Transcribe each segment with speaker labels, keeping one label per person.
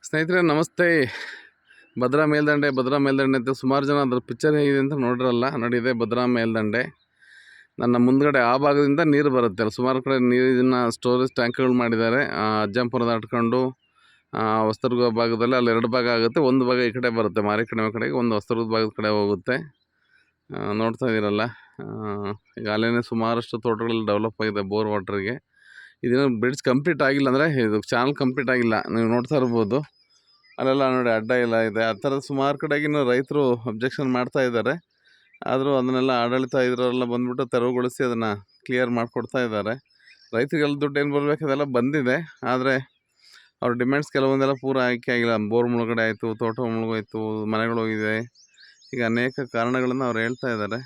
Speaker 1: ಸ್ನೇಹಿತರೆ ನಮಸ್ತೆ. ಭದ್ರಾ ಮೇಲ್ದಂಡೆ ಅಂತ ಸುಮಾರು ಜನ ಅದ್ರ ಪಿಕ್ಚರ್ ಹೇಗಿದೆ ಅಂತ ನೋಡಿರಲ್ಲ. ನೋಡಿದೆ ಭದ್ರಾ ಮೇಲ್ದಂಡೆ. ನನ್ನ ಮುಂದ್ಗಡೆ ಆ ಭಾಗದಿಂದ ನೀರು ಬರುತ್ತೆ. ಸುಮಾರು ಕಡೆ ನೀರಿನ ಸ್ಟೋರೇಜ್ ಟ್ಯಾಂಕ್ಗಳು ಮಾಡಿದ್ದಾರೆ. ಅಜ್ಜಂಪುರ ದಾಟ್ಕೊಂಡು ಹೊಸದುರ್ಗ ಭಾಗದಲ್ಲಿ ಅಲ್ಲಿ 2 ಭಾಗ ಆಗುತ್ತೆ. ಒಂದು ಭಾಗ ಈ ಕಡೆ ಬರುತ್ತೆ, ಮಾರಿಕಣಿವೆ ಕಡೆಗೆ, ಒಂದು ಹೊಸದುರ್ಗದ ಭಾಗದ ಕಡೆ ಹೋಗುತ್ತೆ. ನೋಡ್ತಾ ಇದ್ದೀರಲ್ಲ, ಈಗ ಅಲ್ಲೇ ಸುಮಾರಷ್ಟು ತೋಟಗಳಲ್ಲಿ ಡೆವಲಪ್ ಆಗಿದೆ ಬೋರ್ ವಾಟರ್ಗೆ. ಇದೇನು ಬ್ರಿಡ್ಜ್ ಕಂಪ್ಲೀಟ್ ಆಗಿಲ್ಲ, ಅಂದರೆ ಇದು ಚಾನಲ್ ಕಂಪ್ಲೀಟ್ ಆಗಿಲ್ಲ. ನೀವು ನೋಡ್ತಾ ಇರ್ಬೋದು, ಅಲ್ಲೆಲ್ಲ ನೋಡಿ ಅಡ್ಡ ಎಲ್ಲ ಇದೆ. ಆ ಥರದ ಸುಮಾರು ಕಡೆಗೆ ರೈತರು ಅಬ್ಜೆಕ್ಷನ್ ಮಾಡ್ತಾ ಇದ್ದಾರೆ. ಆದರೂ ಅದನ್ನೆಲ್ಲ ಆಡಳಿತ ಇದರೆಲ್ಲ ಬಂದ್ಬಿಟ್ಟು ತೆರವುಗೊಳಿಸಿ ಅದನ್ನು ಕ್ಲಿಯರ್ ಮಾಡಿಕೊಡ್ತಾ ಇದ್ದಾರೆ. ರೈತರಿಗೆಲ್ಲ ದುಡ್ಡು ಏನು ಬರಬೇಕು ಅದೆಲ್ಲ ಬಂದಿದೆ. ಆದರೆ ಅವ್ರ ಡಿಮ್ಯಾಂಡ್ಸ್ ಕೆಲವೊಂದೆಲ್ಲ ಪೂರ ಆಯ್ಕೆ ಆಗಿಲ್ಲ. ಬೋರ್ ಮುಳುಗಡೆ ಆಯಿತು, ತೋಟ ಮುಳುಗೋಯ್ತು, ಮನೆಗಳು ಹೋಗಿದೆ. ಈಗ ಅನೇಕ ಕಾರಣಗಳನ್ನು ಅವ್ರು ಹೇಳ್ತಾ ಇದ್ದಾರೆ.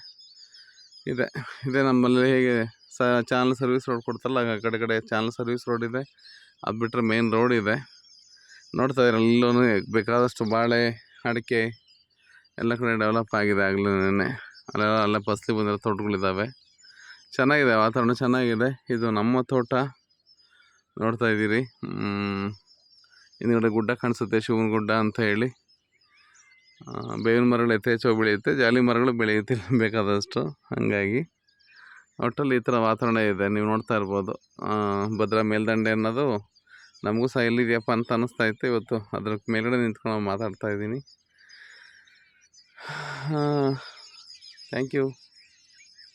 Speaker 1: ಇದೇ ನಮ್ಮಲ್ಲಿ ಹೇಗೆ ಚಾನಲ್ ಸರ್ವಿಸ್ ರೋಡ್ ಕೊಡ್ತಾರಲ್ಲ, ಆ ಕಡೆ ಚಾನಲ್ ಸರ್ವಿಸ್ ರೋಡ್ ಇದೆ. ಅದು ಬಿಟ್ಟರೆ ಮೇನ್ ರೋಡ್ ಇದೆ. ನೋಡ್ತಾ ಇದ್ದಾರೆ, ಎಲ್ಲೂ ಬೇಕಾದಷ್ಟು ಬಾಳೆ, ಅಡಿಕೆ ಎಲ್ಲ ಕಡೆ ಡೆವಲಪ್ ಆಗಿದೆ. ಆಗಲೇ ಅಲ್ಲೇ ಫಸಲಿ ಬಂದಿರೋ ತೋಟಗಳಿದ್ದಾವೆ. ಚೆನ್ನಾಗಿದೆ, ವಾತಾವರಣ ಚೆನ್ನಾಗಿದೆ. ಇದು ನಮ್ಮ ತೋಟ ನೋಡ್ತಾ ಇದ್ದೀರಿ. ಹಿಂದ್ಗಡೆ ಗುಡ್ಡ ಕಾಣಿಸುತ್ತೆ, ಶಿವನ ಗುಡ್ಡ ಅಂತ ಹೇಳಿ. ಬೇವಿನ ಮರಗಳು ಯಥೇಚ್ಛವಾಗಿ ಬೆಳೆಯುತ್ತೆ, ಜಾಲಿ ಮರಗಳು ಬೆಳೆಯುತ್ತೆ ಬೇಕಾದಷ್ಟು. ಹಾಗಾಗಿ ಒಟ್ಟಲ್ಲಿ ಈ ಥರ ವಾತಾವರಣ ಇದೆ. ನೀವು ನೋಡ್ತಾ ಇರ್ಬೋದು. ಭದ್ರಾ ಮೇಲ್ದಂಡೆ ಅನ್ನೋದು ನಮಗೂ ಸಹ ಎಲ್ಲಿದೆಯಪ್ಪ ಅಂತ ಅನ್ನಿಸ್ತಾ ಇತ್ತು. ಇವತ್ತು ಅದ್ರ ಮೇಲ್ಗಡೆ ನಿಂತ್ಕೊಂಡು ಮಾತಾಡ್ತಾ ಇದ್ದೀನಿ. Thank you.